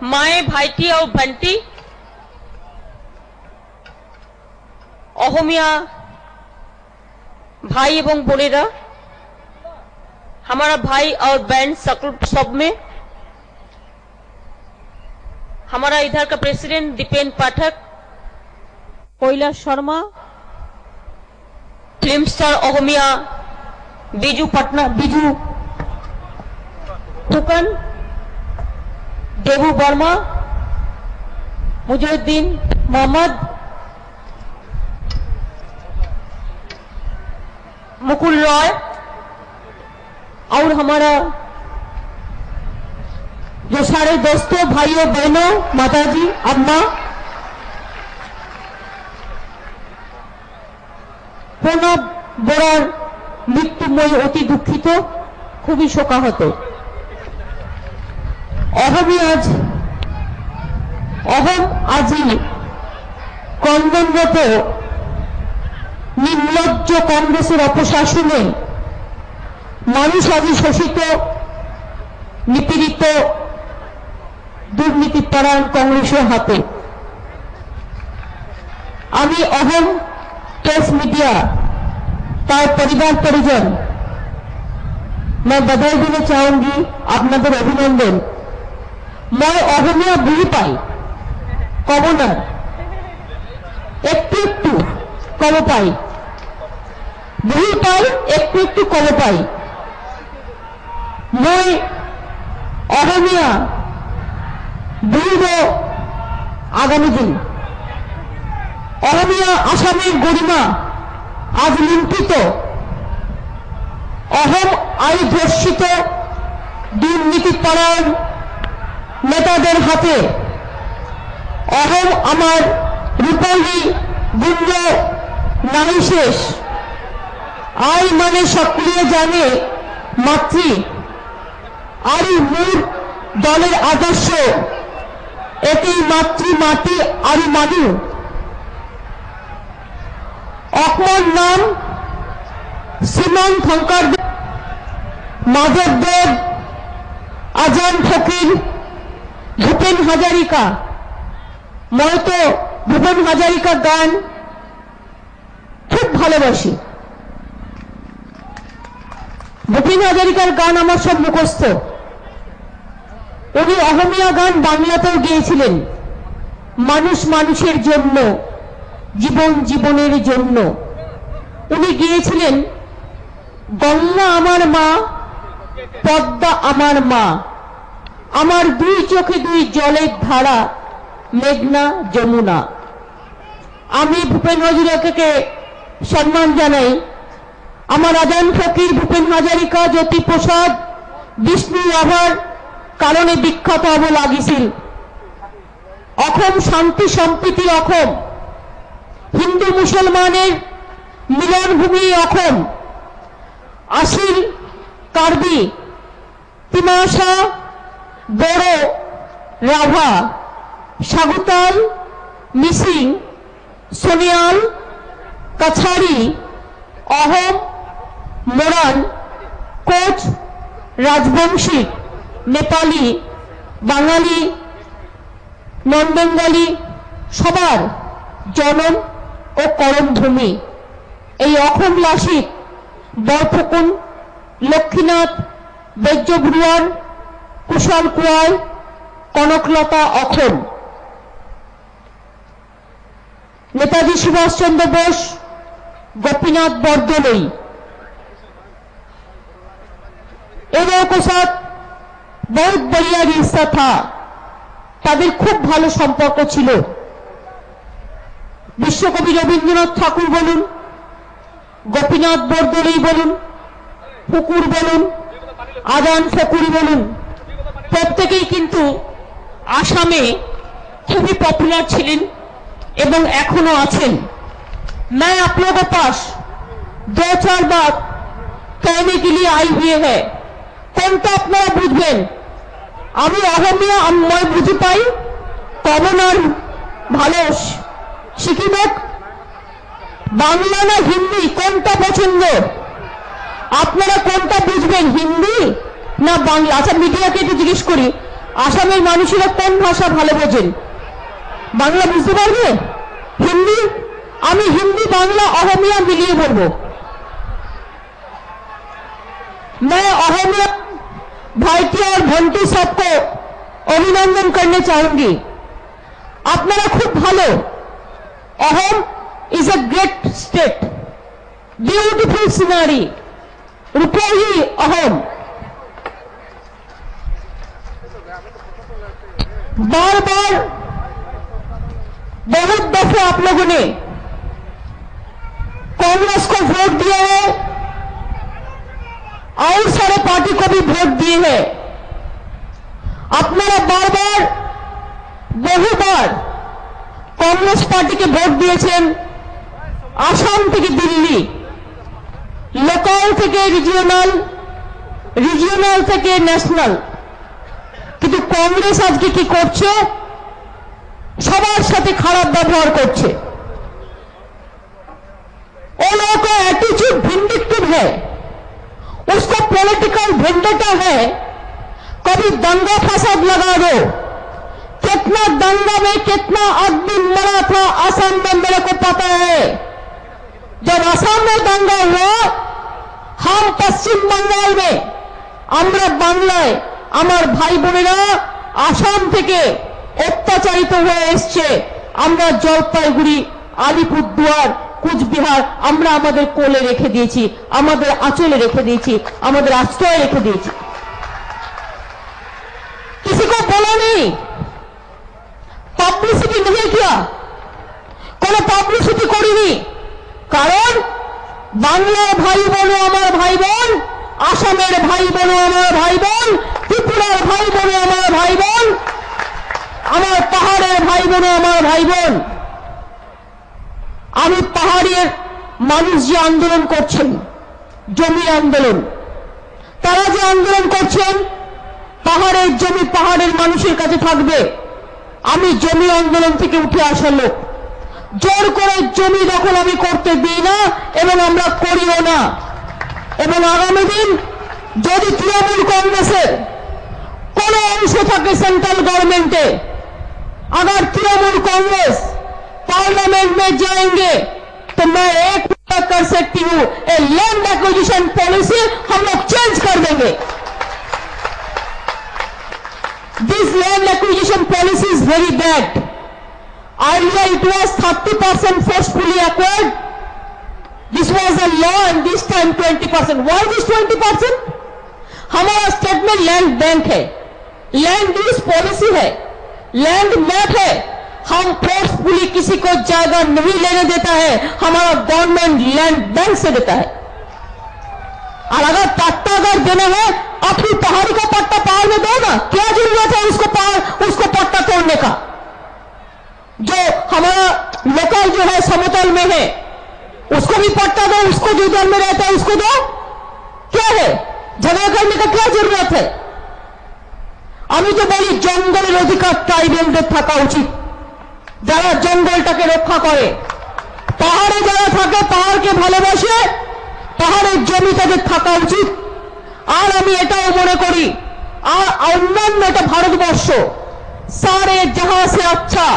माए भाईटी और बंटी अहोमिया भाई एवं बोनेरा, हमारा भाई और बहन सब में, हमारा इधर का प्रेसिडेंट दीपेन पाठक, कैलाश शर्मा, फिल्म स्टार अहोमिया बिजू फुकन, देवू वर्मा, मुजरुद्दीन मोहम्मद, मुकुल रॉय और हमारा जो सारे दोस्तों, भाइयों, बहनों, माताजी, अम्मा, প্রণব বড়ার মৃত্যুময় অতি দুঃখিত, খুবই শোকাহত। অহম আজি ক্রন্দনরত নির্লজ্জ কংগ্রেসের অপশাসনে মানুষ আজি শোষিত, নিপীড়িত, দুর্নীতিপরায়ণ কংগ্রেসের হাতে। আমি অহম प्रेस मीडिया तार परिवार परिजन मैं बधाई देना चाहूंगी, आपनादेर अभिनंदन। मैं अहोमिया बुझी पाई कमनार एकटू एकटू कम पाई, बुझी पाई एकटू एकटू कम पाई। मैं अहोमिया बुझब आगामी दिन অহমিয়া আসামের গরিমা আজ লুণ্ঠিত, অহম আই ধর্ষিত দুর্নীতিপরায়ণ নেতাদের হাতে। অহম আমার রূপহী গুঞ্জ নাই শেষ, আই মানে সক্রিয় জানে মাতৃ, আরই মূল দলের আদর্শ এতেই মাতৃ মাটি আরই মানু। অকমর নাম শ্রীমান শঙ্করদেব, মাধবদেব, আজান ফকির, ভূপেন হাজারিকা। মই তো ভূপেন হাজারিকা গান খুব ভালোবাসি, ভূপেন হাজারিকার গান আমার সব মুখস্থ। উনি অহমিয়া গান বাংলাতেও গেয়েছিলেন, মানুষ মানুষের জন্য, জীবন জীবনের জন্য। উনি গিয়েছিলেন গঙ্গা আমার মা, পদ্মা আমার মা, আমার দুই চোখে দুই জলের ধারা, মেঘনা যমুনা। আমি ভূপেন হাজারিকাকে সম্মান জানাই। আমার আজান ফকির, ভূপেন হাজারিকা, জ্যোতিপ্রসাদ, বিষ্ণু রাভার কারণে বিখ্যাত হব লাগিছিল। অসম শান্তি সম্প্রীতি অসম, হিন্দু মুসলমানের মিলনভূমি অসম। আসিল, কার্বি, তিমাশা, বড়ো, রাভা, সাগুতাল, মিসিং, সোনিয়াল, কাছাড়ি, অহম, মোরান, কোচ, রাজবংশী, নেপালি, বাঙালি, নন বেঙ্গলি সবার জনম ও করমভূমি। এই অসম লাসিক বরফুকুন, লক্ষ্মীনাথ, বেজ্জব্রুয়ার, কুশল কুয়াল, কনকলতা অসম। নেতাজি সুভাষচন্দ্র বোস, গোপীনাথ বরদলৈ, এদের সাথে বহুত বড়িয়া রিश्ता था, তাদের খুব ভালো সম্পর্ক ছিল। বিশ্বকবি রবীন্দ্রনাথ ঠাকুর বলুন, গোপীনাথ বরদলৈ বলুন, ফুকুর বলুন, আজান ফকুরি বলুন, প্রত্যেকেই কিন্তু আসামে খুবই পপুলার ছিলেন এবং এখনো আছেন। मैं आप लोगों के पास 2-4 बात कहने के लिए आई हुई है। কোনটা আপনারা বুঝবেন? আমি অহমিয়া মই বুঝি পাই, কমনার ভালো শিখিবেক। বাংলা না হিন্দি কোনটা পছন্দ? আপনারা কোনটা বুঝবেন, হিন্দি না বাংলা? আচ্ছা মিডিয়াকে একটু জিজ্ঞেস করি, আসামের মানুষেরা কোন ভাষা ভালো বোঝেন? বাংলা বুঝতে পারবে? হিন্দি? আমি হিন্দি বাংলা অহমিয়া মিলিয়ে বলবো। मैं अहमिया भाईटी और भंटी सबको अभिनंदन करने चाहूंगी। আপনারা খুব ভালো। अहम is a great state, beautiful scenery, रुपये अहम। बार बार बहुत दफे आप लोगों ने कांग्रेस को वोट दिया है और सारे पार्टी को भी वोट दिए हैं। আপনারা বারবার বহুবার कांग्रेस पार्टी के वोट দিয়েছেন, আসাম থেকে দিল্লি, লোকাল থেকে রিজিওনাল, রিজিওনাল থেকে ন্যাশনাল। কিন্তু কংগ্রেস আজকে কি করছে? সবার সাথে খারাপ ব্যবহার করছে। वो लोगों का एटीट्यूड विंडिक्टिव है, उसको पॉलिटिकल वेंडेटा है। कभी दंगा फसाद लगा दो। कितना दंगा में कितना आदमी मरा था असम में मेरे को पता है। जब असम में दंगा हुआ, हम पश्चिम बंगाल में, আমরা বাংলায় আমার ভাই বোনেরা আসাম থেকে অত্যাচারিত হয়ে এসছে। আমরা জলপাইগুড়ি, আলিপুরদুয়ার, কুচবিহার আমরা আমাদের কোলে রেখে দিয়েছি, আমাদের আঁচলে রেখে দিয়েছি, আমাদের আশ্রয়ে রেখে দিয়েছি। किसी को बोला नहीं, পাবলিসিটি नहीं किया, কোনো পাবলিসিটি করিনি। কারণ বাংলার ভাই বোন আমার ভাই বোন, আসামের ভাই বোন আমার ভাই বোন, ত্রিপুরার ভাই বোন আমার ভাই বোন, আমার পাহাড়ের ভাই বোন আমার ভাই বোন। আমি পাহাড়ের মানুষ যে আন্দোলন করছেন, জমি আন্দোলন, তারা যে আন্দোলন করছেন, পাহাড়ের জমি পাহাড়ের মানুষের কাছে থাকবে। আমি জমি আন্দোলন থেকে উঠে আসা লোক, জোর করে জমি দখল আমি করতে দিই না এবং আমরা করিও না। এবং আগামী দিন যদি তৃণমূল কংগ্রেসের কোন অংশ থাকে সেন্ট্রাল गवर्नमेंटे, अगर तृणमूल कांग्रेस पार्लियामेंट में जाएंगे तो मैं एक बात कर सकती हूं, ए लैंड एक्विजिशन पॉलिसी हम लोग चेंज कर देंगे। This land acquisition policy is very bad. Earlier it was 30% forcefully acquired. This was a law and this time 20%. Why this 20%? हमारा स्टेट में लैंड बैंक है, लैंड यूज पॉलिसी है, land map है। हम फोर्सफुली किसी को जायगा नहीं लेने देता है, हमारा गवर्नमेंट लैंड बैंक से देता है। और अगर पट्टा अगर देना है, अपनी पहाड़ी का पट्टा पहाड़ में दो ना, क्या जरूरत है उसको पट्टा तोड़ने का? जो हमारा लोकल जो है समतल में है उसको भी पट्टा दो, उसको जो दल में रहता है उसको दो। क्या है झगड़ा करने का क्या जरूरत है? আমি তো বলি জঙ্গলের অধিকার ট্রাইবেলদের থাকা উচিত, যারা জঙ্গলটাকে রক্ষা করে। পাহাড়ে যারা থাকে, পাহাড়কে ভালোবাসে, পাহাড়ের জমি তাদের থাকা উচিত। আর আমি এটাও মনে করি, আর অন্যান্য এটা ভারতবর্ষ, सारे जहां से अच्छा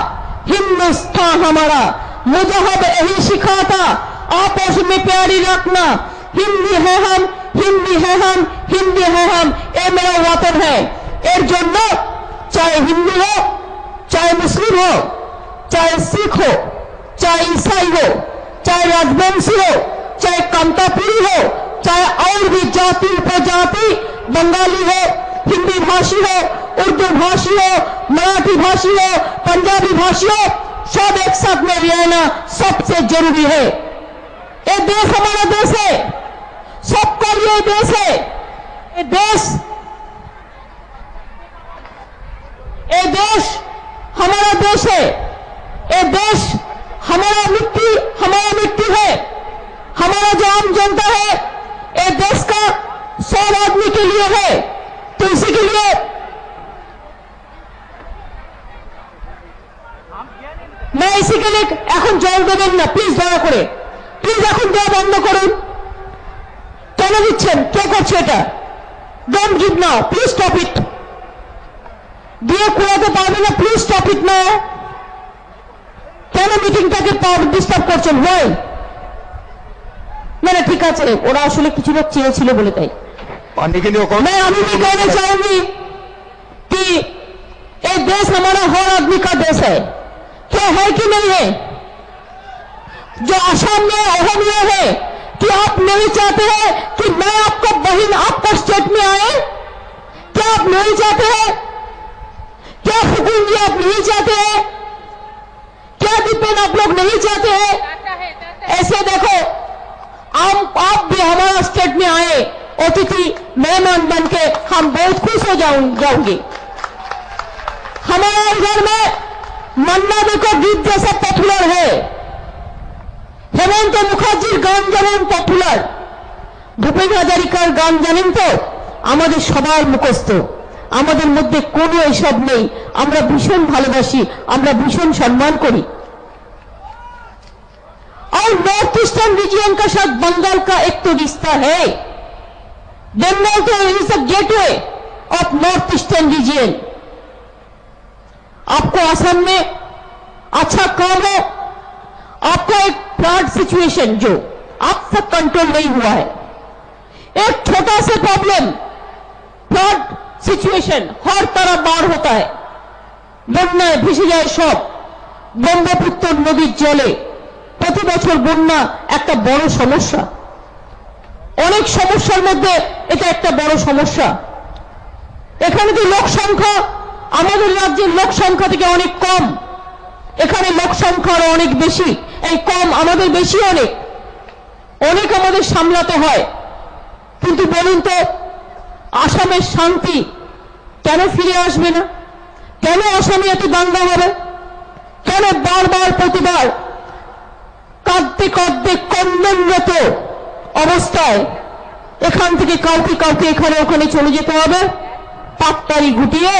हिंदुस्तान हमारा, मुजहब यही सिखाता आपस में प्यारी रखना। हिंदी है हम, हिंदी है हम, हिंदी है हम, ये मेरा वतन है। এর জন্য চাहे हिंदू हो, चाहे मुस्लिम हो, चाहे सिख हो, चाहे ईसाई हो, चाहे राजवंशी हो, चाहे कामतापुरी हो, चाहे और भी जाति उपजाति, बंगाली हो, हिंदी भाषी हो, उर्दू भाषी हो, मराठी भाषी हो, पंजाबी भाषी हो, सब एक साथ में रहना सबसे जरूरी है। ये देश हमारा देश है, सबका लिए देश है। ये देश हमारा देश है, ये देश हमारा मिट्टी है, हमारा जो आम जनता है, ये देश का 100 आदमी के लिए है। तो इसी के लिए मैं इसी के लिए এখন জল দেবেন না প্লিজ, দয়া করে প্লিজ এখন দেওয়া বন্ধ করুন। কেন দিচ্ছেন? কে করছে এটা? Don't give now, please stop it. দিয়ে কুড়াতে পারবে না, প্লিজ স্টপ ইট নাও। কেন মিটিংটাকে ডিস্টার্ব করছেন? হয় না, ঠিক আছে, ওরা আসলে কিছু লোক চেয়েছিল বলে তাই। पानी के लिए मैं अभी भी कहना चाहूंगी कि ये देश हमारा हर आदमी का देश है, क्या है कि नहीं है? जो आसाम में अहम यह है कि आप नहीं चाहते हैं कि मैं आपका बहन आपका स्टेट में आए? क्या आप नहीं चाहते हैं? क्या हुकुम जी आप नहीं चाहते हैं? क्या दीपेन आप लोग नहीं चाहते हैं? ऐसे देखो, आप भी हमारा स्टेट में आए अतिथि मेहमान बन के, हम बहुत खुश हो जाऊंगी। हमारे घर में मन्ना दी को गीत जैसा पॉपुलर है, हेमंत मुखर्जीर गान যেমন পপুলার, ভূপেন হাজারিকার গান জানেন তো? আমাদের সবার মুখস্থ, আমাদের মধ্যে কোনো এসব নেই। আমরা ভীষণ ভালোবাসি, আমরা ভীষণ সম্মান করি। और नॉर्थ ईस्टर्न रीजन का साथ बंगाल का एक तो रिश्ता है। बंगाल तो is the gateway of north eastern region. आपको असम में अच्छा काम हो, आपका एक फ्लड सिचुएशन जो अब तक कंट्रोल नहीं हुआ है, एक छोटा सा प्रॉब्लम, फ्लड सिचुएशन हर तरफ बाढ़ होता है, বন্যায় ভেসে যায় সব। ব্রহ্মপুত্র নদীর জলে প্রতি বছর বন্যা একটা বড় সমস্যা, অনেক সমস্যার মধ্যে এটা একটা বড় সমস্যা। এখানে তো লোক সংখ্যা আমাদের রাজ্যের লোক সংখ্যা থেকে অনেক কম, এখানে লোক সংখ্যা আরো অনেক বেশি। এই কম আমাদের বেশি, অনেক অনেক আমাদের সামলাতে হয়। কিন্তু বলুন তো, আসামের শান্তি কেন ফিরে আসবে না? কেন আসামে এত দাঙ্গা হবে? কেন বারবার প্রতিবার কাঁদতে কাঁদতে কন্দনরত অবস্থায় এখান থেকে কাউকে কাউকে এখানে ওখানে চলে যেতে হবে? পাট্টারি গুটিয়ে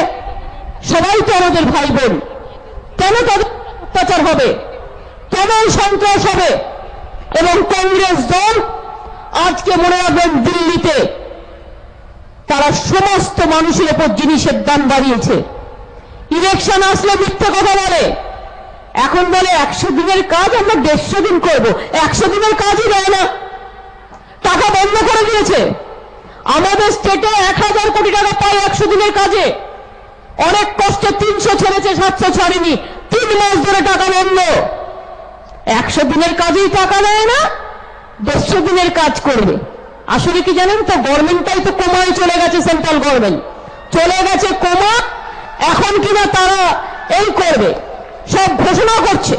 সবাই তো আমাদের ভাই বোন, কেন তাদের অত্যাচার হবে? কেন সন্ত্রাস হবে? এবং কংগ্রেস দল আজকে মনে রাখবেন, দিল্লিতে তারা সমস্ত মানুষের উপর জিনিসের দাম বাড়িয়েছে। ইলেকশন আসলে মিথ্যে কথা বলে, এখন বলে 100 দিনের কাজ আমরা 150 দিন করব। 100 দিনের কাজই দেয় না, টাকা বন্ধ করে দিয়েছে। আমাদের স্টেটে 1000 কোটি টাকা পায় 100 দিনের কাজে, অনেক কষ্টে 300 ছেড়েছে, 700 ছাড়েনি, 3 মাস ধরে টাকা বন্ধ। 100 দিনের কাজেই টাকা দেয় না, 150 দিনের কাজ করবে। আসলে কি জানেন তো, গভর্নমেন্টটাই তো কোমায় চলে গেছে, সেন্ট্রাল গভর্নমেন্ট চলে গেছে কোমা। এখন কিনা তারা এই করবে, সব ঘোষণা করছে,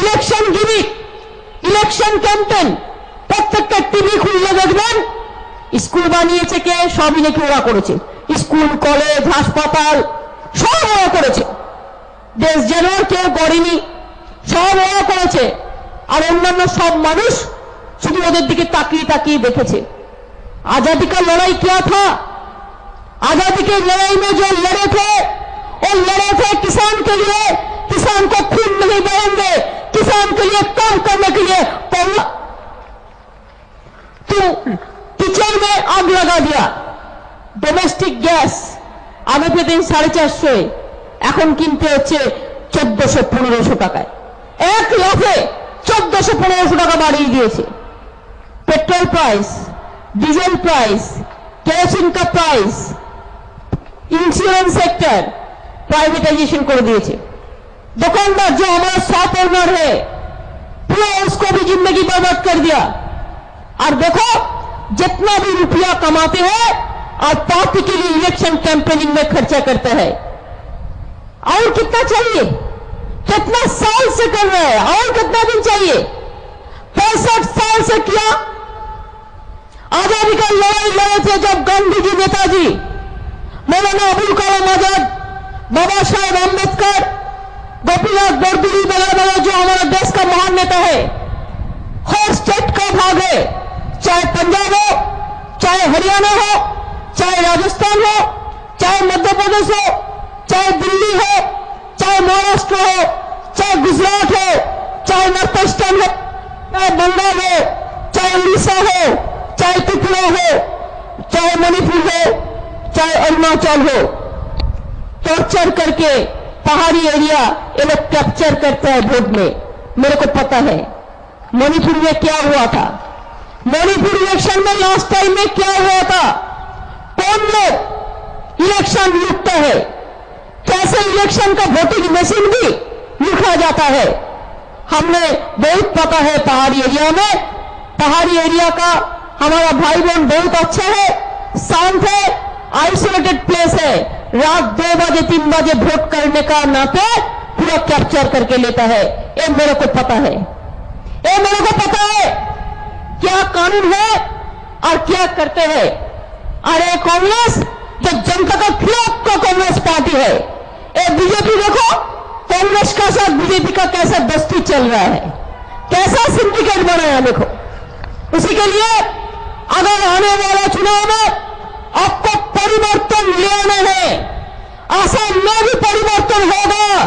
ইলেকশন গিমিক, ইলেকশন ক্যাম্পেইন। প্রত্যেকটা টিভি খুললে দেখবেন স্কুল বানিয়েছে কে? সবই নাকি ওরা করেছে। স্কুল, কলেজ, হাসপাতাল সব ওরা করেছে। দেশ জানোয়ার কেউ করেনি, সব ওরা করেছে। আর অন্যান্য সব মানুষ শুধু ওদের দিকে তাকিয়ে তাকিয়ে দেখেছে। आजादी का लड़ाई क्या था? आजादी की लड़ाई में जो लड़े थे वो लड़े थे किसान के लिए। किसान को खून नहीं बहेंगे, किसान के लिए काम करने के लिए। तो किचन में आग लगा दिया। डोमेस्टिक गैस आगे পেতেন 450, এখন কিনতে হচ্ছে 1400-1500 টাকায়। এক লাফে 1400-1500 টাকা বাড়িয়ে দিয়েছে। Petrol price, diesel price, kerosene का प्राइस, इंश्योरेंस सेक्टर प्राइवेटाइजेशन कर दिए। दुकानदार जो हमारा शॉप ओनर है पूरा उसको भी जिंदगी बर्बाद कर दिया। और देखो जितना भी रुपया कमाते हैं और पार्टी के लिए इलेक्शन कैंपेनिंग में खर्चा करते हैं। और कितना चाहिए? कितना साल से कर रहे हैं, और कितना दिन चाहिए? 65 साल से किया। आजादी का लड़ाई लड़े थे जब गांधी जी, नेताजी, मौलाना अबुल कलाम आजाद, बाबा साहेब अम्बेडकर, गोपीनाथ बरदुरी वगैरह, जो हमारा देश का महान नेता है। हर स्टेट का भाग है, चाहे पंजाब हो, चाहे हरियाणा हो, चाहे राजस्थान हो, चाहे मध्य प्रदेश हो, चाहे दिल्ली हो, चाहे महाराष्ट्र हो, चाहे गुजरात हो, चाहे नॉर्थ ईस्टर्न हो, चाहे बंगाल हो, चाहे उड़ीसा हो, चाहे त्रिपुरा हो, चाहे मणिपुर हो, चाहे अरुणाचल हो, टॉर्चर करके पहाड़ी एरिया ये लोग कैप्चर करते हैं वोट में। मेरे को पता है मणिपुर में क्या हुआ था, मणिपुर इलेक्शन में लास्ट टाइम में क्या हुआ था, कौन लोग इलेक्शन लूटते हैं, कैसे इलेक्शन का वोटिंग मशीन भी लूटा जाता है, हमने बहुत पता है। पहाड़ी एरिया में, पहाड़ी एरिया का हमारा भाई बहन बहुत अच्छा है, शांत है, आइसोलेटेड प्लेस है, रात 2 बजे 3 बजे वोट करने का नाते पूरा कैप्चर करके लेता है। ये मेरे को पता है, ये मेरे को पता है क्या कानून है और क्या करते हैं। अरे कांग्रेस जो जनता का खिलाफ का कांग्रेस पार्टी है, ये बीजेपी देखो कांग्रेस का साथ बीजेपी का कैसा दोस्ती चल रहा है, कैसा सिंडिकेट बनाया देखो। उसी के लिए अगर आने वाला चुनाव में आपको परिवर्तन ले आना है, असम में भी परिवर्तन होगा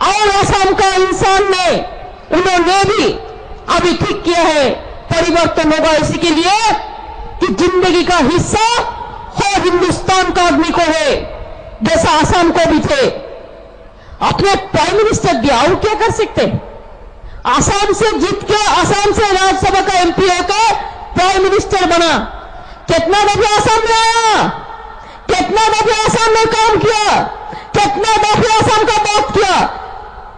और असम का इंसान ने उन्होंने भी अभी ठीक किया है, परिवर्तन होगा। इसी के लिए कि जिंदगी का हिस्सा हो हिंदुस्तान का आदमी को है, जैसा असम को भी थे। अपने प्राइम मिनिस्टर दिया और क्या कर सकते, असम से जीत के असम से राज्यसभा का एमपी होकर प्राइम मिनिस्टर बना, कितना दफे असम में आया, कितना दफे असम में काम किया, कितना दफे असम का बात किया।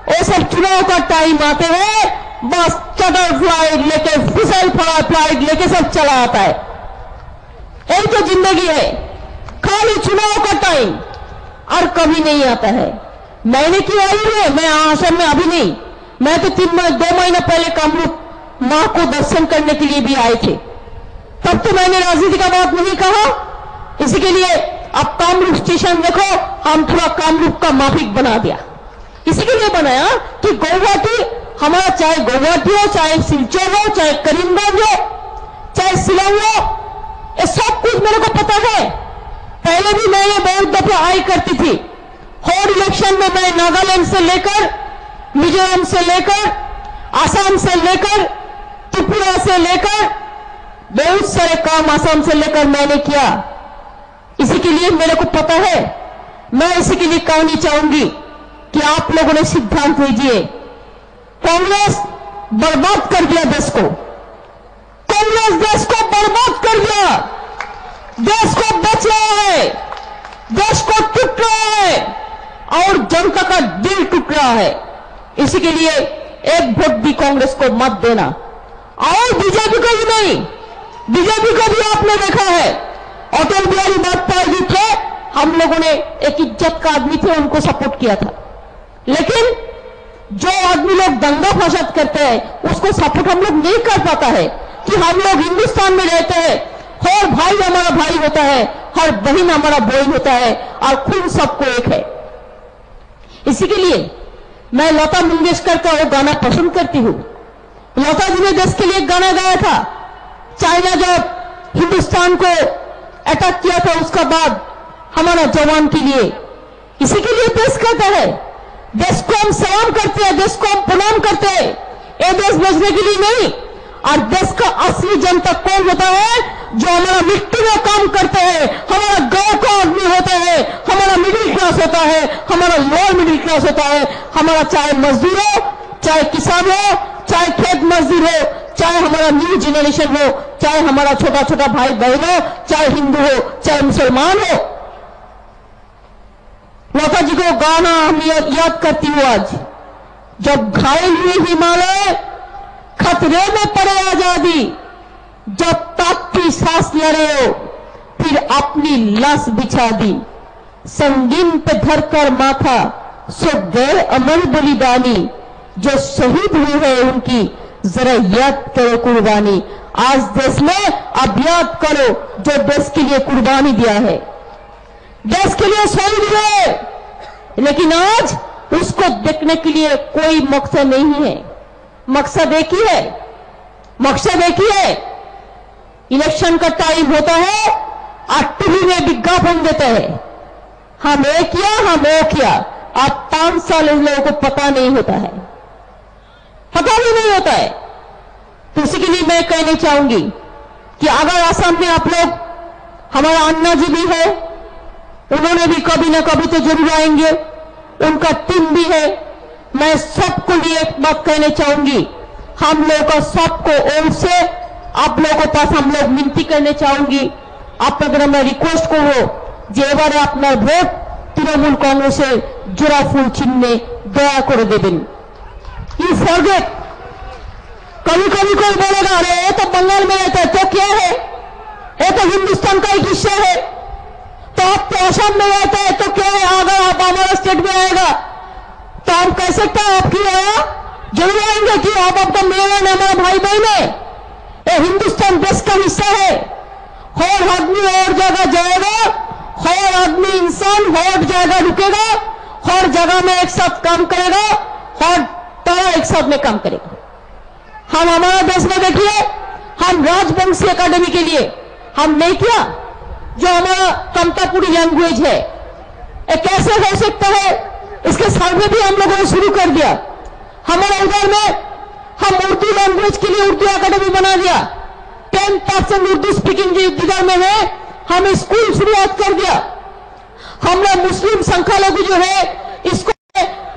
वो सब चुनाव का टाइम आते हैं बस चटर फ्लाइट लेके फिसल फ्लाइट लेके सब चला आता है। यही तो जिंदगी है, खाली चुनाव का टाइम और कभी नहीं आता है। मैंने क्यों आई है, मैं असम में अभी नहीं, मैं तो 2 महीने पहले कामरूप मां को दर्शन करने के लिए भी आए थे, तब तो मैंने राजनीति का बात नहीं कहा। इसी के लिए अब कामरूप स्टेशन देखो, हम थोड़ा कामरूप का माफिक बना दिया। इसी के लिए बनाया कि गुवाहाटी हमारा, चाहे गुवाहाटी हो, चाहे सिलचर हो, चाहे करीमगंज हो, चाहे शिलांग हो, ये सब कुछ मेरे को पता है। पहले भी मैं ये बहुत दफे आई करती थी। हर इलेक्शन में मैं नागालैंड से लेकर, मिजोरम से लेकर, असम से लेकर, त्रिपुरा से लेकर, बहुत सारे काम असम से लेकर मैंने किया। इसी के लिए मेरे को पता है। मैं इसी के लिए कहनी चाहूंगी कि आप लोगों ने सिद्धांत लीजिए। कांग्रेस बर्बाद कर दिया देश को, कांग्रेस देश को बर्बाद कर दिया, देश को बच रहा है, देश को टूट रहा है और जनता का दिल टूट रहा है। इसी के लिए एक वोट भी कांग्रेस को मत देना। और बीजेपी को भी नहीं, बीजेपी को भी आपने देखा है, अटल बिहारी वाजपेयी जी थे, हम लोगों ने एक इज्जत का आदमी थे, उनको सपोर्ट किया था। लेकिन जो आदमी लोग दंगा फसाद करते हैं उसको सपोर्ट हम लोग नहीं कर पाता है कि हम लोग हिंदुस्तान में रहते हैं, हर भाई हमारा भाई होता है, हर बहन हमारा बहन होता है और खून सबको एक है। इसी के लिए मैं लता मंगेशकर का वो गाना पसंद करती हूँ। लता जी ने देश के लिए गाना गाया था। चाइना जब हिंदुस्तान को अटैक किया था उसका बाद हमारा जवान के लिए, इसी के लिए देश कहता है, देश को हम सलाम करते हैं, देश को हम प्रणाम करते हैं, ये देश बचने के लिए नहीं। और देश का असली जनता कौन होता है, जो हमारा मिट्टी में काम करते हैं, हमारा गांव का आदमी होता है, हमारा मिडिल क्लास होता है, हमारा लोअर मिडिल क्लास होता है, हमारा चाहे मजदूर हो, चाहे किसान हो, चाहे खेत मजदूर हो, चाहे हमारा न्यू जनरेशन हो, चाहे हमारा छोटा छोटा भाई बहन हो, चाहे हिंदू हो, चाहे मुसलमान हो। लता जी को गाना हम याद करती हूँ आज, जब घायल हुई हिमालय, खतरे में पड़े आजादी, जब ताकती सांस लड़े हो, फिर अपनी लाश बिछा दी, संगीन पे धरकर माथा सो गए अमर बलिदानी, जो शहीद हुए हैं उनकी जरा याद करो कुर्बानी। आज देश में अब याद करो जो देश के लिए कुर्बानी दिया है, देश के लिए शहीद हुए, लेकिन आज उसको देखने के लिए कोई मकसद नहीं है। मकसद एक ही है, मकसद एक ही है, इलेक्शन का टाइम होता है और टीवी में विज्ञापन देते हैं, हम ये किया, हम वो किया। अब 5 साल इन लोगों को पता नहीं होता है, पता भी नहीं होता है। तो इसी के लिए मैं कहना चाहूंगी कि अगर असम में आप लोग, हमारा अन्ना जी भी है, उन्होंने भी कभी ना कभी तो जरूर आएंगे, उनका टीम भी है। मैं सबको लिए एक बात कहना चाहूंगी, हम लोगों का सबको ओर से आप लोगों के पास हम लोग विनती करने चाहूंगी, আপনাদের আমরা রিকোয়েস্ট করব যে এবারে আপনার ভোট তৃণমূল কংগ্রেসের জোড়া ফুল চিহ্নে দয়া করে দেবেন। यू फॉरगेट, कभी कभी कोई बोलेगा अरे ये तो बंगाल में रहता है तो क्या है, ये तो हिंदुस्तान का एक हिस्सा है, तो आप तो असम में रहता है तो क्या है, अगर आप हमारा स्टेट में आएगा तो हम कह सकते हैं आप क्यों आया, जरूर आएंगे कि आप आपका मेरा हमारा भाई बहन है, ये हिंदुस्तान देश का हिस्सा है। हर आदमी और जगह जाएगा, हर आदमी इंसान हर जगह रुकेगा, हर जगह में एक साथ काम करेगा, हर तरह एक साथ में काम करेगा। हम हमारा देश में देखिए, हम राजवंशी एकेडमी के लिए हम नहीं किया, जो हमारा कंतापुरी लैंग्वेज है ये कैसे हो सकता है, इसके सर्वे भी हम लोगों ने शुरू कर दिया। हमारे उधर में हम उर्दू लैंग्वेज के लिए उर्दू एकेडमी बना दिया, 10% उर्दू स्पीकिंग जिधर में है हम स्कूल शुरुआत कर दिया। हमने मुस्लिम संख्यालघु जो है इसको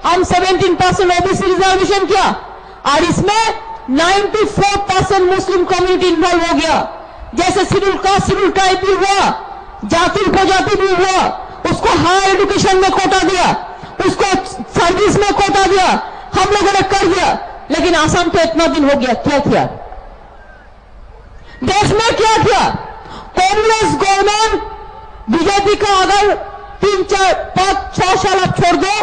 हम 17% ओबीसी रिजर्वेशन किया और इसमें 94% मुस्लिम कम्युनिटी इन्वॉल्व हो गया। जैसे शेड्यूल कास्ट शेड्यूल ट्राइब भी हुआ, जाति उपजाति भी हुआ, उसको हायर एजुकेशन में कोटा दिया, उसको सर्विस में कोटा दिया, हम लोगों ने कर दिया। लेकिन आसाम तो इतना दिन हो गया, क्या किया देश में, क्या किया कांग्रेस गवर्नमेंट, बीजेपी का अगर 3, 4, 5, 6 साल आप छोड़ दो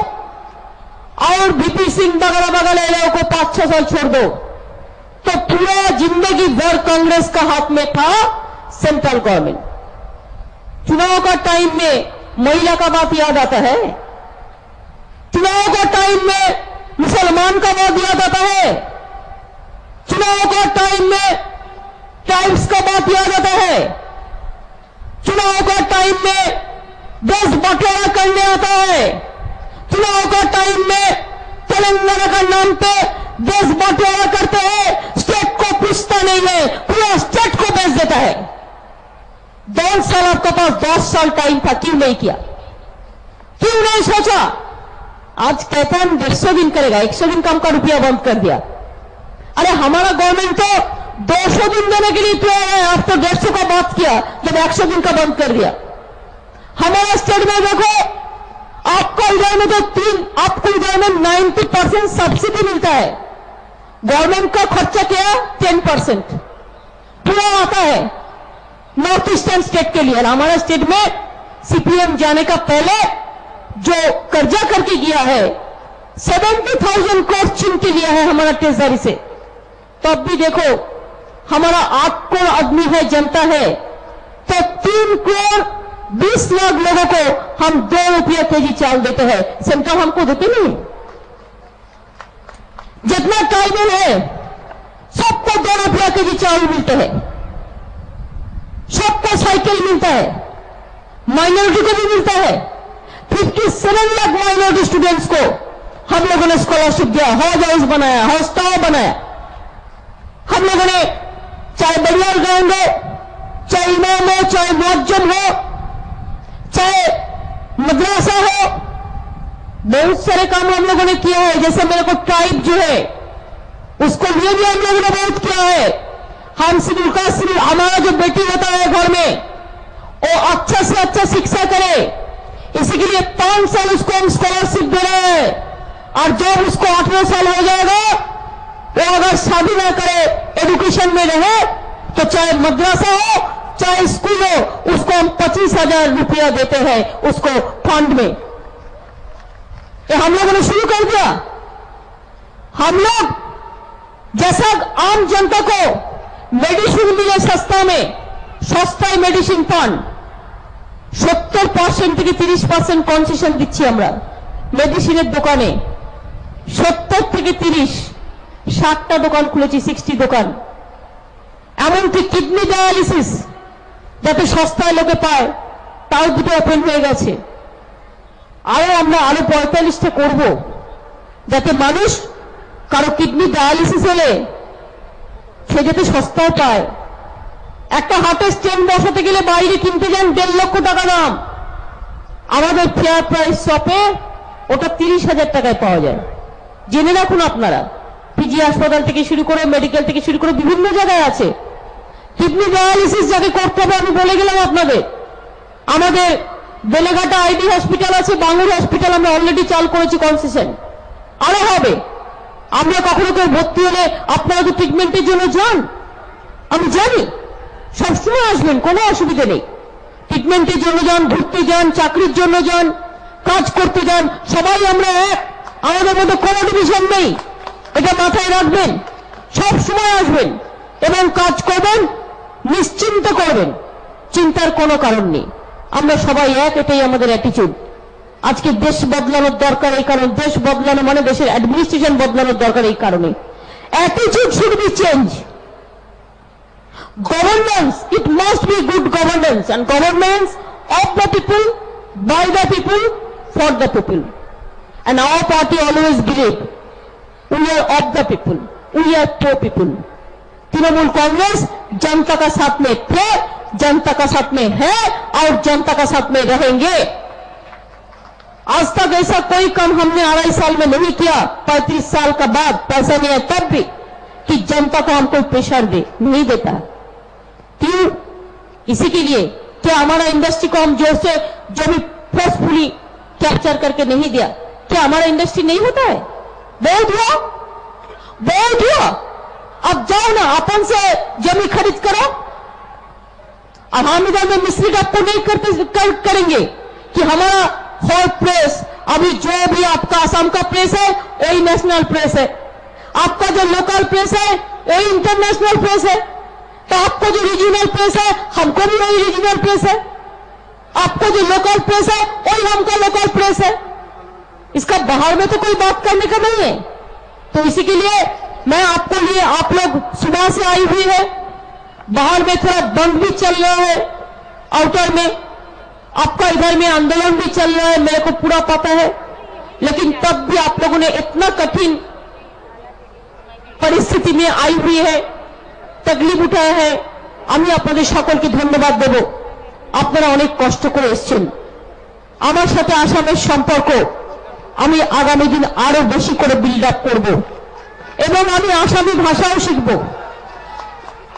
और वीपी सिंह वगैरह वगैरह लोगों को 5-6 साल छोड़ दो, तो पूरा जिंदगी भर कांग्रेस का हाथ में था सेंट्रल गवर्नमेंट। चुनाव का टाइम में महिला का बात याद आता है, चुनाव का टाइम में मुसलमान का बात याद आता है, चुनाव का टाइम में ट्राइब्स का बात याद आता है, चुनाव का टाइम में देश बंटवारा करने आता है, चुनाव का टाइम में तेलंगाना का नाम पे देश बंटवारा करते हैं, स्टेट को पूछता नहीं है, पूरा स्टेट को बेच देता है। 10 साल आपके पास 10 साल टाइम था, क्यों नहीं किया, क्यों नहीं सोचा। आज कहता है 150 दिन करेगा, 100 दिन का हमका रुपया बंद कर दिया। अरे हमारा गवर्नमेंट तो 200 दिन देने के लिए तैयार है, आप तो 150 का बात किया जब 100 दिन का बंद कर दिया। हमारा स्टेट में देखो, आपको इधर में तो आपको इधर में 90% सब्सिडी मिलता है, गवर्नमेंट का खर्चा क्या 10% पूरा आता है नॉर्थ ईस्टर्न स्टेट के लिए। हमारा स्टेट में सीपीएम जाने का पहले जो कर्जा करके किया है 70,000 करोड़ छीन के लिया है हमारा ट्रेजरी से। तो अब भी देखो हमारा 8 करोड़ आदमी है, जनता है, तो 3 करोड़ 20 लाख लोगों को हम 2 रुपया केजी चावल देते हैं, सेंट्रल हमको देते नहीं। जितना ट्राइबल है सबको 2 रुपया केजी चावल मिलते हैं, सबको साइकिल मिलता है, माइनॉरिटी को भी मिलता है। 57 लाख माइनॉरिटी स्टूडेंट्स को हम लोगों ने स्कॉलरशिप दिया, हॉज हाउस बनाया, हॉज टावर बनाया। हम लोगों ने चाहे बड़ियाल ग्राउंड हो, चाहे इमाम हो, चाहे मुअज्जम हो, चाहे मदरसा हो, बहुत सारे काम हम लोगों ने किया है। जैसे मेरे को ट्राइब जो है उसको लिए भी हम लोगों ने बहुत किया है। हम शेड्यूल कास्ट शेड्यूल, हमारा जो बेटी होता है घर में वो अच्छा से अच्छा शिक्षा करे, इसी के लिए 5 साल उसको हम स्कॉलरशिप दे रहे हैं। और जब उसको 18 साल हो जाएगा वो अगर शादी ना करे, एजुकेशन में रहे, तो चाहे मदरसा हो चाहे स्कूल हो, उसको हम 25,000 रुपया देते हैं उसको फंड में। ये हम लोगों ने शुरू कर दिया। हम लोग जैसा आम जनता को मेडिसिन मिले सस्ता में, सस्ता मेडिसिन फंड 70% থেকে 30% কনসেশন দিচ্ছি আমরা মেডিসিনের দোকানে। 70 থেকে 30, 60টা দোকান খুলেছি, 60 দোকান। এমনকি কিডনি ডায়ালিসিস যাতে সস্তায় লোকে পায় তাও 2টো ওপেন হয়ে গেছে। আরো 45টা করব যাতে মানুষ কারো কিডনি ডায়ালিসিস হলে সে যাতে সস্তায় পায়। একটা হার্টের স্টেন্ট বসাতে গেলে বাইরে কিনতে যান 1.5 লক্ষ টাকা দাম, আমাদের ফেয়ার প্রাইস শপে ওটা 30,000 টাকায় পাওয়া যায়। জেনে রাখুন আপনারা, পিজি হাসপাতাল থেকে শুরু করে মেডিকেল থেকে শুরু করে বিভিন্ন জায়গায় আছে। কিডনি ডায়ালিসিস যাকে করতে হবে আমি বলে গেলাম আপনাদের, আমাদের বেলেঘাটা আইডি হসপিটাল আছে, বাঙ্গুর হসপিটাল আমরা অলরেডি চাল করেছি কনসেশন, আরো হবে। আমরা কখনো কেউ ভর্তি হলে আপনারা তো ট্রিটমেন্টের জন্য যান, আমি জানি সবসময় আসবেন, কোনো অসুবিধা নেই। ট্রিটমেন্টের জন্য যান, ঘুরতে যান, চাকরির জন্য যান, কাজ করতে যান, সবাই আমরা এক, আমাদের মধ্যে কোনো ডিভিশন নেই, এটা মাথায় রাখবেন। সব সময় আসবেন এবং কাজ করবেন, নিশ্চিন্ত করবেন, চিন্তার কোনো কারণ নেই। আমরা সবাই এক, এটাই আমাদের অ্যাটিটিউড। আজকে দেশ বদলানোর দরকার এই কারণে, দেশ বদলানো মানে দেশের অ্যাডমিনিস্ট্রেশন বদলানোর দরকার এই কারণে। Attitude should be change. Governance, it must be good governance, and governance of the people, by the people, for the people. And our party always believe we are of the people, we are pro people. Trinamool Congress जनता का साथ में थे, जनता का साथ में है और जनता का साथ में रहेंगे। आज तक ऐसा कोई काम हमने 2.5 साल में नहीं किया, 35 साल का बाद पैसा नहीं है तब भी, कि जनता को हम कोई प्रेशर दे, नहीं देता। क्यों? इसी के लिए क्या हमारा इंडस्ट्री को हम जोर से जो भी फोर्सफुली कैप्चर करके नहीं दिया, क्या हमारा इंडस्ट्री नहीं होता है? बहुत हुआ, बहुत हुआ। अब जाओ ना, अपन से जमीन खरीद करो। अब हम इधर में मिस्त्री आपको नहीं करेंगे कि हमारा हॉट प्रेस, अभी जो भी आपका असम का प्रेस है वही नेशनल प्रेस है, आपका जो लोकल प्रेस है वही इंटरनेशनल प्रेस है, तो आपको जो रीजनल प्रेस है हमको भी वही रीजनल प्रेस है, आपको जो लोकल प्रेस है वही हमका लोकल प्रेस है। इसका बाहर में तो कोई बात करने का नहीं है। तो इसी के लिए मैं आपको लिए, आप लोग सुबह से आई हुई है, बाहर में थोड़ा बंद भी चल रहा है, आउटर में आपका इधर में आंदोलन भी चल रहा है, मेरे को पूरा पता है, लेकिन तब भी आप लोगों ने इतना कठिन परिस्थिति में आई हुई है, तकलीफ उठाया है। আমি আপনাদের সকলকে ধন্যবাদ দেব, আপনারা অনেক কষ্ট করে এসেছেন। আমার সাথে আসামের সম্পর্ক আমি আগামী দিন আরো বেশি করে বিল্ড আপ করব এবং আমি আসামি ভাষাও শিখব।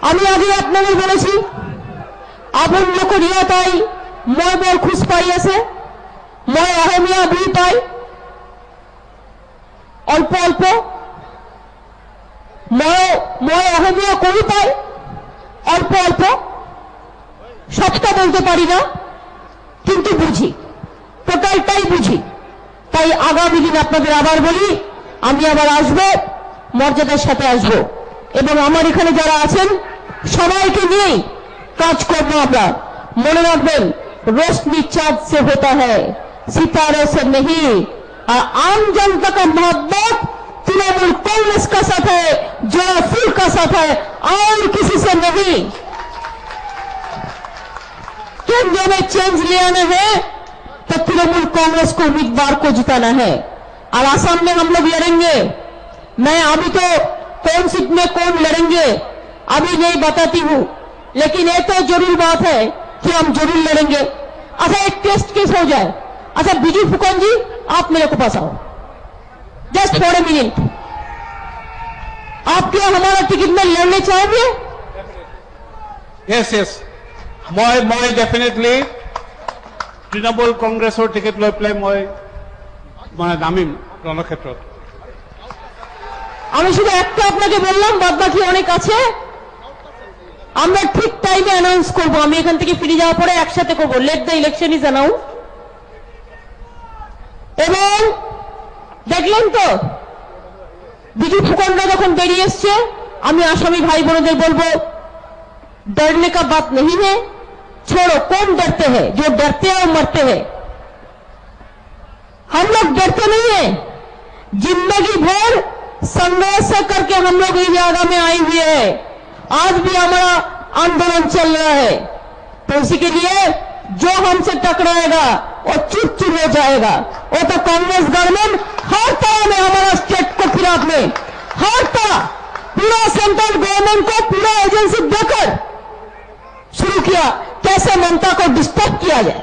আমি আগে আপনাদের বলেছি, আপন লোক রিয়া তাই মই বৰ খুশ পাই আছে, মই অসমীয়া বুঝি পাই অল্প অল্প, মই অসমীয়া কবি পাই অল্প অল্প, সবটা বলতে পারি না কিন্তু বুঝি, টোটালটাই বুঝি। তাই আগামী দিন আপনাদের আবার বলি, আমি আবার আসবো, মর্যাদার সাথে আসবো এবং আমার এখানে যারা আছেন সবাইকে নিয়েই কাজ করবো আমরা। মনে রাখবেন, रोशनी चाँद से होता है, सितारों से नहीं। और आम जनता का मोहब्बत तृणमूल कांग्रेस का साथ है, जो फूल का साथ है, और किसी से नहीं। केंद्र में चेंज ले आना है तो तृणमूल कांग्रेस को उम्मीदवार को जिताना है, और आसाम में हम लोग लड़ेंगे। मैं अभी तो कौन सीट में कौन लड़ेंगे अभी नहीं बताती हूं, लेकिन ये तो जरूर बात है कि हम जरूर लड़ेंगे। अच्छा, एक टेस्ट केस हो जाए। अच्छा बीजू फुकन जी, आप मेरे को पास आओ जस्ट फॉर ए मिनट। आप क्या हमारा टिकट में लड़ने चाहेंगे? यस यस, मैं डेफिनेटली तृणमूल कांग्रेसर टिकट लै पे मैं नामिम रणक्षेत्र। আমি শুধু একটা আপনাকে বললাম, বাদ বাকি অনেক আছে। আমরা ঠিক টাইমে অ্যানাউন্স করব, আমি এখান থেকে ফিরে যাওয়ার পরে একসাথে করব। Let the election is announce. এবং দেখলেন তো বিজু ফুকনরা যখন বেরিয়ে এসছে, আমি আসামি ভাই বোনদের বলবো, डरने का बात नहीं है, छोड़ो। कौन डरते हैं? जो डरते हैं वो मरते हैं। हम लोग डरते नहीं है, जिंदगी भर संघर्ष करके हम लोग इस जगह में आए हुए हैं। आज भी हमारा आंदोलन चल रहा है, तो इसी के लिए जो हमसे टकराएगा वो चुप चुप हो जाएगा। वो तो कांग्रेस गवर्नमेंट हर तरह में हमारा स्टेट को खिलाफ में, हर तरह पूरा सेंट्रल गवर्नमेंट को पूरा एजेंसी देकर शुरू किया, कैसे ममता को डिस्टर्ब किया जाए,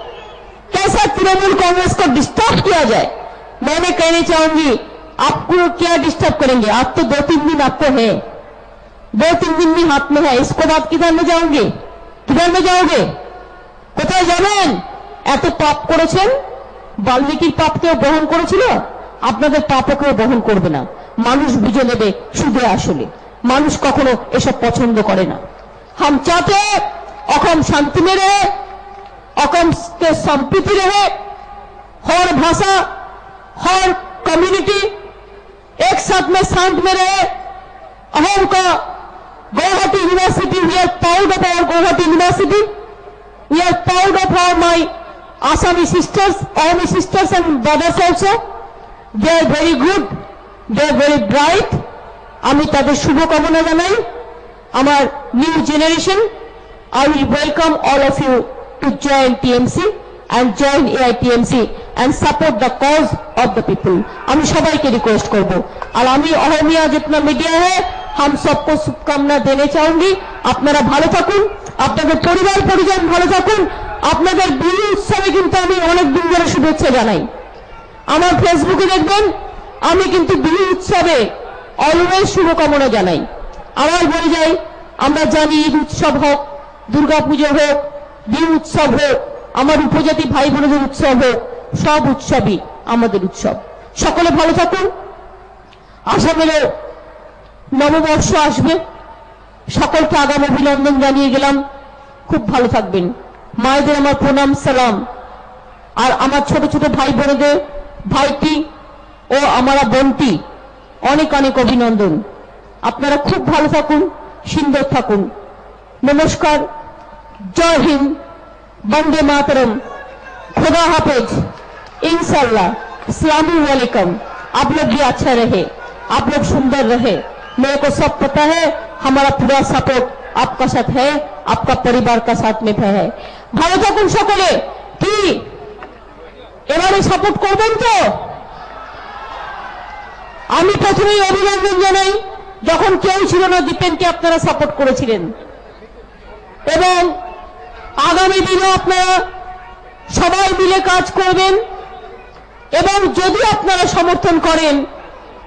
कैसा तृणमूल कांग्रेस को डिस्टर्ब किया जाए। मैंने कहना चाहूंगी, आपको क्या डिस्टर्ब करेंगे? आप तो 2-3 दिन आपको है, 2-3 दिन भी हाथ में है। इसको बाद किधर में जाओगे? किधर में जाओगे? কোথায় যাবেন? এত পাপ করেছেন, বাল্মীকির পাপ কেউ বহন করেছিল? আপনাদের পাপও কেউ বহন করবে না। মানুষ বুঝে নেবে সুদে আসলে। মানুষ কখনো এসব পছন্দ করে না। हम चाहते অসম শান্তি में रहे, অসম के संप्रीति रहे, हर भाषा हर कम्युनिटी एक साथ में शांत में रहे। अहम का Guwahati University, we are proud of our Guwahati University, we are proud of our my Assami sisters, Ahami sisters and brothers also. They are very good, they are very bright. আমি তাদের শুভকামনা জানাই। আমার new generation, I will welcome all of you to join TMC and join AITMC and support the cause of the people. আমি সবাইকে request করব। আর আমি অহমিয়া जितना मीडिया है, हम सबको शुभकामना देने चाहूंगी। আপনারা ভালো থাকুন, আপনাদের পরিবার পরিজন ভালো থাকুন। আপনাদের বিহু উৎসবে কিন্তু আমি অনেক দিন ধরে শুভেচ্ছা জানাই। আমার ফেসবুকে দেখবেন আমি কিন্তু বিহু উৎসবে অলওয়েজ শুভকামনা জানাই। আমার বলে যাই, আমরা জানি ঈদ উৎসব হোক, দুর্গাপুজো হোক, বিহু উৎসব হোক, আমার উপজাতি ভাই বোনদের উৎসব হোক, সব উৎসবই আমাদের উৎসব। সকলে ভালো থাকুন। আসামেরও নববর্ষ আসবে, সকলকে আগাম অভিনন্দন জানিয়ে গেলাম। খুব ভালো থাকবেন। মায়েদের আমার প্রণাম সালাম। আর আমার ছোট ছোট ভাই বোনদের, ভাইটি ও আমার বোনটি অনেক অনেক অভিনন্দন। আপনারা খুব ভালো থাকুন, সুন্দর থাকুন। নমস্কার, জয় হিন্দ, বন্দে মাতরম, खुदा हाफिज, इंशाल्लाह, अस्सलाम वालेकुम। आप लोग भी अच्छा रहे, आप लोग सुंदर रहे। मेरे को सब पता है, हमारा पूरा सपोर्ट आपका साथ है, आपका परिवार का साथ में है। ভালো থাকুন সকলে। কি এবারে সাপোর্ট করবেন তো? আমি প্রথমেই অভিনন্দন জানাই, যখন কেউ ছিল না দীপেনকে আপনারা সাপোর্ট করেছিলেন, এবং আগামী দিনে আপনারা সবাই মিলে কাজ করবেন। এবং যদি আপনারা সমর্থন করেন,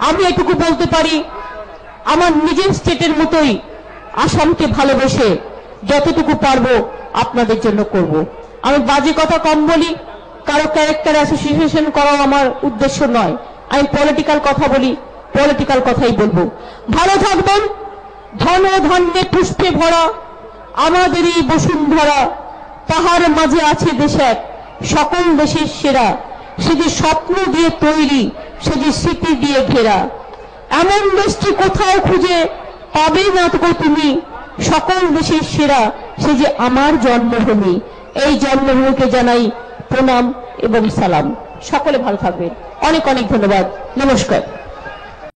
আমি এটুকু বলতে পারি, আমার নিজের স্টেটের মতোই আসামকে ভালোবেসে যতটুকু পারবো আপনাদের জন্য করব। আমি বাজে কথা কম বলি, কারো ক্যারেক্টার অ্যাসোসিয়েশন করাও আমার উদ্দেশ্য নয়। আমি পলিটিক্যাল কথা বলি, পলিটিক্যাল কথাই বলবো। ভালো থাকবেন। ধন ও ধান্যে পুষ্পে ভরা আমাদের এই বসুন্ধরা, তাহার মাঝে আছে দেশ এক, সকল দেশের সেরা। সে যে স্বপ্ন দিয়ে তৈরি, সে যে স্মৃতি দিয়ে ঘেরা। এমন দেশটি কোথাও খুঁজে পাবে না তো তুমি, সকল দেশের সেরা, সে যে আমার জন্মভূমি। এই জন্মভূমিকে জানাই প্রণাম এবং সালাম। সকলে ভালো থাকবেন। অনেক অনেক ধন্যবাদ। নমস্কার।